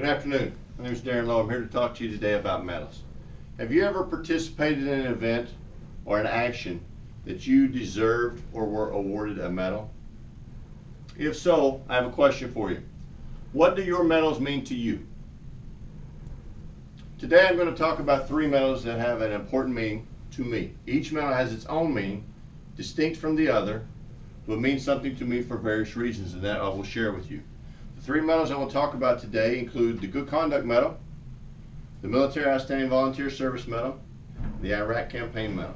Good afternoon. My name is Darren Lowe. I'm here to talk to you today about medals. Have you ever participated in an event or an action that you deserved or were awarded a medal? If so, I have a question for you. What do your medals mean to you? Today I'm going to talk about 3 medals that have an important meaning to me. Each medal has its own meaning, distinct from the other, but means something to me for various reasons, and that I will share with you. The 3 medals I will talk about today include the Good Conduct Medal, the Military Outstanding Volunteer Service Medal, and the Iraq Campaign Medal.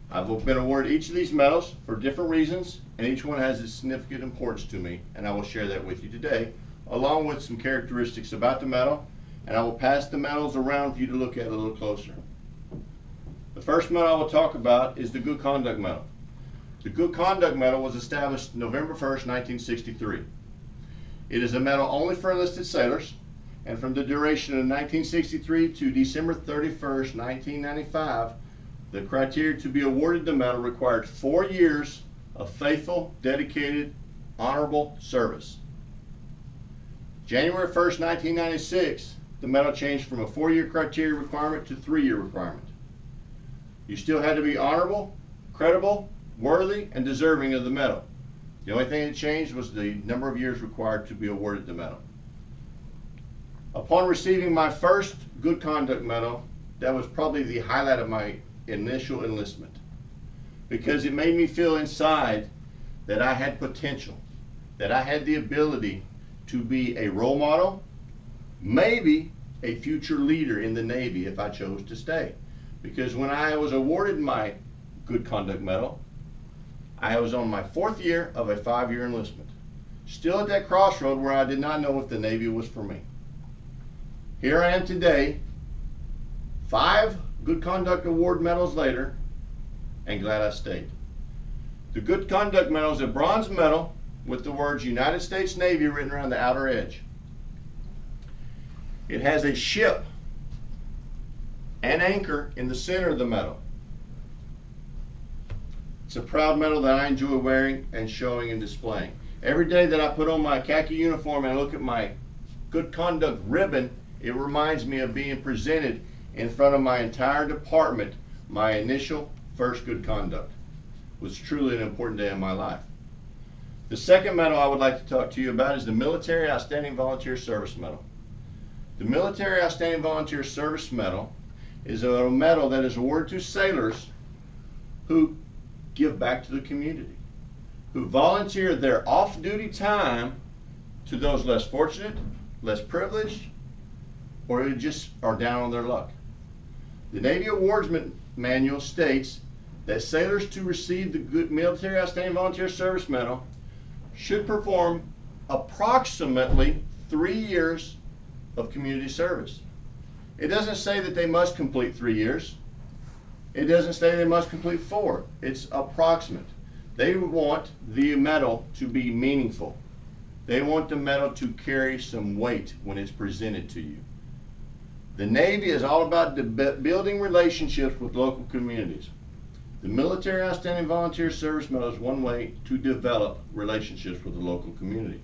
I've been awarded each of these medals for different reasons, and each one has its significant importance to me, and I will share that with you today, along with some characteristics about the medal, and I will pass the medals around for you to look at a little closer. The first medal I will talk about is the Good Conduct Medal. The Good Conduct Medal was established November 1st, 1963. It is a medal only for enlisted sailors, and from the duration of 1963 to December 31st, 1995, the criteria to be awarded the medal required 4 years of faithful, dedicated, honorable service. January 1st, 1996, the medal changed from a 4-year criteria requirement to 3-year requirement. You still had to be honorable, credible, worthy, and deserving of the medal. The only thing that changed was the number of years required to be awarded the medal. Upon receiving my first Good Conduct Medal, that was probably the highlight of my initial enlistment, because it made me feel inside that I had potential, that I had the ability to be a role model, maybe a future leader in the Navy if I chose to stay. Because when I was awarded my Good Conduct Medal, I was on my 4th year of a 5-year enlistment, still at that crossroad where I did not know if the Navy was for me. Here I am today, 5 Good Conduct Award medals later, and glad I stayed. The Good Conduct Medal is a bronze medal with the words United States Navy written around the outer edge. It has a ship and anchor in the center of the medal. It's a proud medal that I enjoy wearing and showing and displaying. Every day that I put on my khaki uniform and I look at my Good Conduct ribbon, it reminds me of being presented in front of my entire department my initial first Good Conduct. It was truly an important day in my life. The second medal I would like to talk to you about is the Military Outstanding Volunteer Service Medal. The Military Outstanding Volunteer Service Medal is a medal that is awarded to sailors who give back to the community, who volunteer their off-duty time to those less fortunate, less privileged, or who just are down on their luck. The Navy Awards Manual states that sailors to receive the Military Outstanding Volunteer Service Medal should perform approximately 3 years of community service. It doesn't say that they must complete 3 years. It doesn't say they must complete 4. It's approximate. They want the medal to be meaningful. They want the medal to carry some weight when it's presented to you. The Navy is all about building relationships with local communities. The Military Outstanding Volunteer Service Medal is one way to develop relationships with the local community.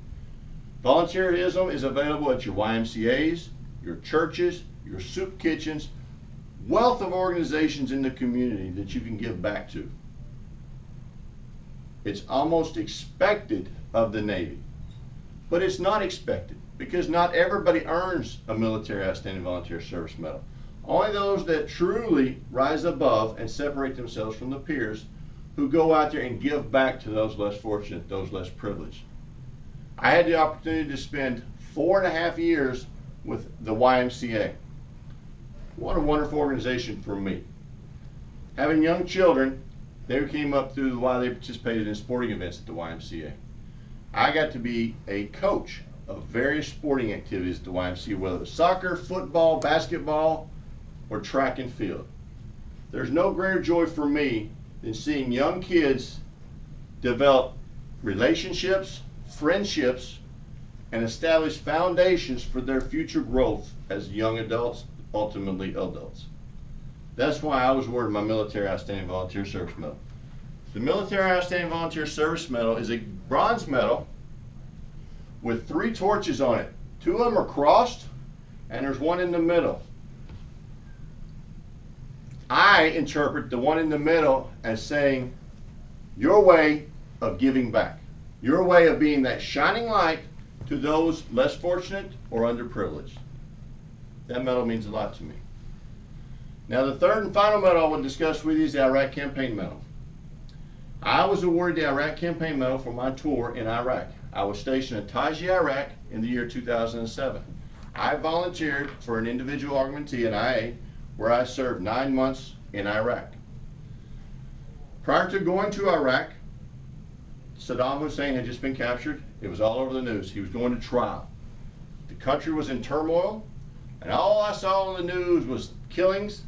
Volunteerism is available at your YMCAs, your churches, your soup kitchens, wealth of organizations in the community that you can give back to. It's almost expected of the Navy, but it's not expected because not everybody earns a Military Outstanding Volunteer Service Medal. Only those that truly rise above and separate themselves from the peers who go out there and give back to those less fortunate, those less privileged. I had the opportunity to spend 4.5 years with the YMCA. What a wonderful organization for me. Having young children, they came up through while they participated in sporting events at the YMCA. I got to be a coach of various sporting activities at the YMCA, whether it was soccer, football, basketball, or track and field. There's no greater joy for me than seeing young kids develop relationships, friendships, and establish foundations for their future growth as young adults, ultimately adults. That's why I was awarded my Military Outstanding Volunteer Service Medal. The Military Outstanding Volunteer Service Medal is a bronze medal with 3 torches on it Two of them are crossed, and there's one in the middle. I interpret the one in the middle as saying, your way of giving back. Your way of being that shining light to those less fortunate or underprivileged. That medal means a lot to me. Now, the third and final medal I will discuss with you is the Iraq Campaign Medal. I was awarded the Iraq Campaign Medal for my tour in Iraq. I was stationed at Taji, Iraq in the year 2007. I volunteered for an individual augmentee at IA where I served 9 months in Iraq. Prior to going to Iraq, Saddam Hussein had just been captured. It was all over the news. He was going to trial. The country was in turmoil, and all I saw on the news was killings,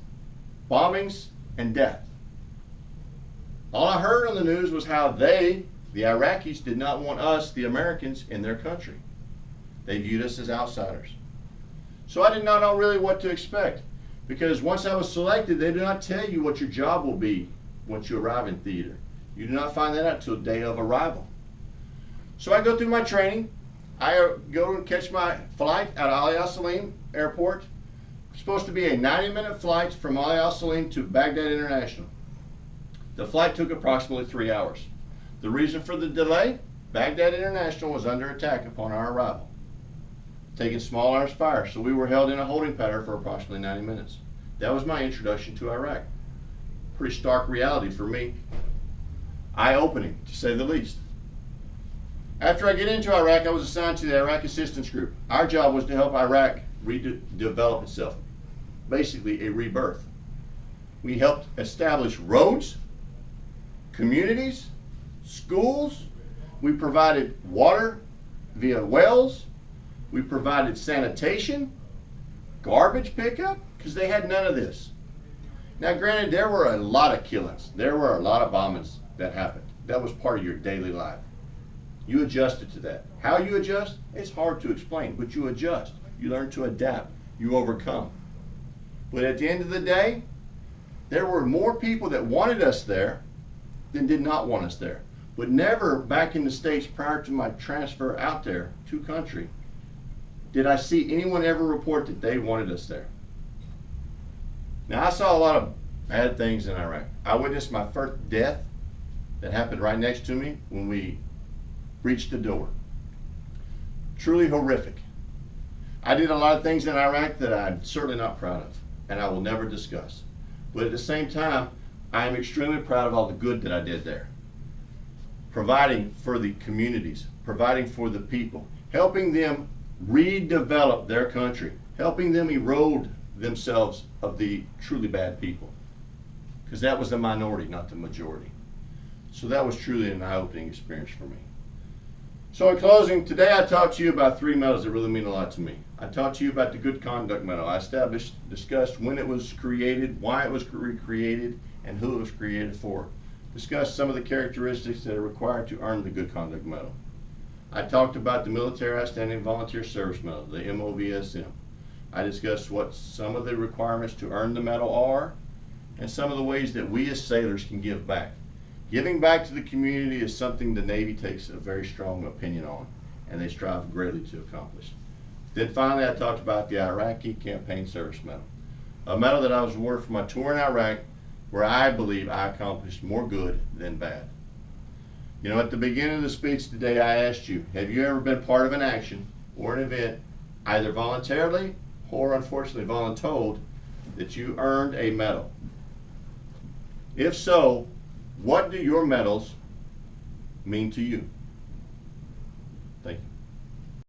bombings, and death. All I heard on the news was how they, the Iraqis, did not want us, the Americans, in their country. They viewed us as outsiders. So I did not know really what to expect, because once I was selected, they do not tell you what your job will be once you arrive in theater. You do not find that out until the day of arrival. So I go through my training. I go and catch my flight at Ali Al Salim Airport. It's supposed to be a 90-minute flight from Ali Al Salim to Baghdad International. The flight took approximately 3 hours. The reason for the delay? Baghdad International was under attack upon our arrival, taking small arms fire, so we were held in a holding pattern for approximately 90 minutes. That was my introduction to Iraq. Pretty stark reality for me. Eye-opening, to say the least. After I get into Iraq, I was assigned to the Iraq Assistance Group. Our job was to help Iraq redevelop itself, basically a rebirth. We helped establish roads, communities, schools. We provided water via wells. We provided sanitation, garbage pickup, because they had none of this. Now, granted, there were a lot of killings. There were a lot of bombings that happened. That was part of your daily life. You adjusted to that. How you adjust? It's hard to explain, but you adjust. You learn to adapt. You overcome. But at the end of the day, there were more people that wanted us there than did not want us there. But never back in the States prior to my transfer out there to country did I see anyone ever report that they wanted us there. Now, I saw a lot of bad things in Iraq. I witnessed my first death that happened right next to me when we breached the door. Truly horrific. I did a lot of things in Iraq that I'm certainly not proud of, and I will never discuss. But at the same time, I am extremely proud of all the good that I did there. Providing for the communities, providing for the people, helping them redevelop their country, helping them erode themselves of the truly bad people. Because that was the minority, not the majority. So that was truly an eye-opening experience for me. So in closing, today I talked to you about 3 medals that really mean a lot to me. I talked to you about the Good Conduct Medal. I discussed when it was created, why it was created, and who it was created for. Discussed some of the characteristics that are required to earn the Good Conduct Medal. I talked about the Military Outstanding Volunteer Service Medal, the MOVSM. I discussed what some of the requirements to earn the medal are, and some of the ways that we as sailors can give back. Giving back to the community is something the Navy takes a very strong opinion on, and they strive greatly to accomplish. Then finally, I talked about the Iraqi Campaign Service Medal, a medal that I was awarded for my tour in Iraq, where I believe I accomplished more good than bad. You know, at the beginning of the speech today, I asked you, have you ever been part of an action or an event, either voluntarily or unfortunately voluntold, that you earned a medal? If so, what do your medals mean to you?